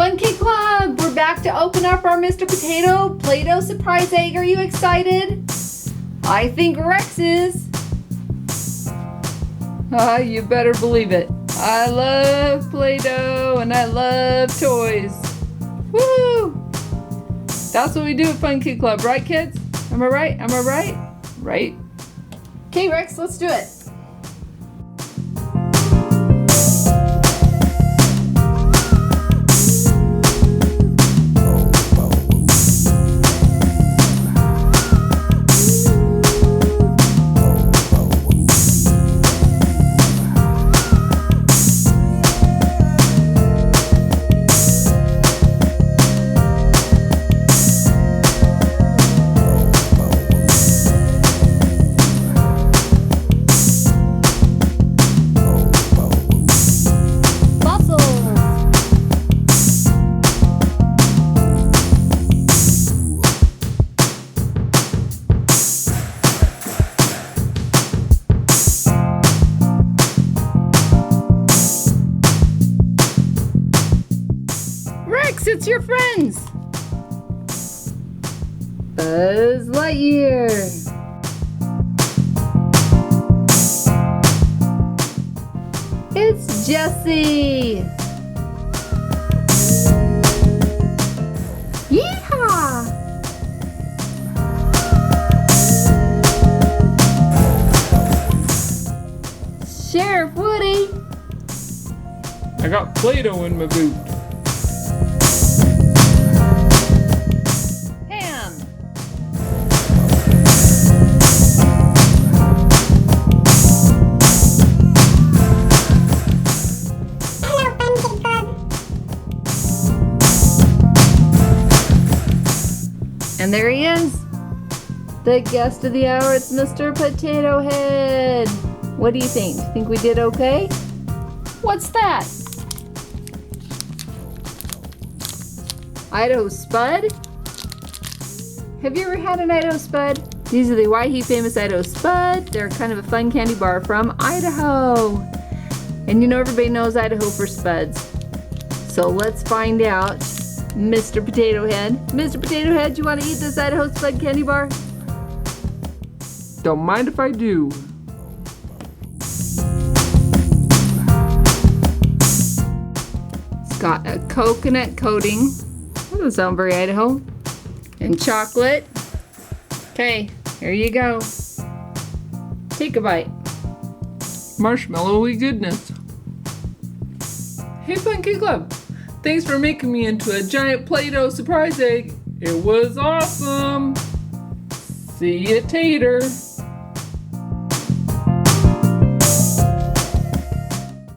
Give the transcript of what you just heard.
Funkidclub, we're back to open up our Mr. Potato Play-Doh surprise egg. Are you excited? I think Rex is. You better believe it. I love Play-Doh and I love toys. Woo! That's what we do at Funkidclub, right kids? Am I right? Am I right? Right. Okay, Rex, let's do it. Rex, it's your friends! Buzz Lightyear! It's Jessie! Yeehaw! Sheriff Woody! I got Play-Doh in my boot. And there he is, the guest of the hour. It's Mr. Potato Head. What do you think? Do you think we did okay? What's that? Idaho Spud? Have you ever had an Idaho Spud? These are the Why He Famous Idaho Spud. They're kind of a fun candy bar from Idaho. And you know everybody knows Idaho for Spuds. So let's find out. Mr. Potato Head. Mr. Potato Head, you want to eat this Idaho Spud candy bar? Don't mind if I do. It's got a coconut coating. That doesn't sound very Idaho. And chocolate. Okay, here you go. Take a bite. Marshmallowy goodness. Hey Funkidclub, thanks for making me into a giant Play-Doh surprise egg. It was awesome. See ya, tater.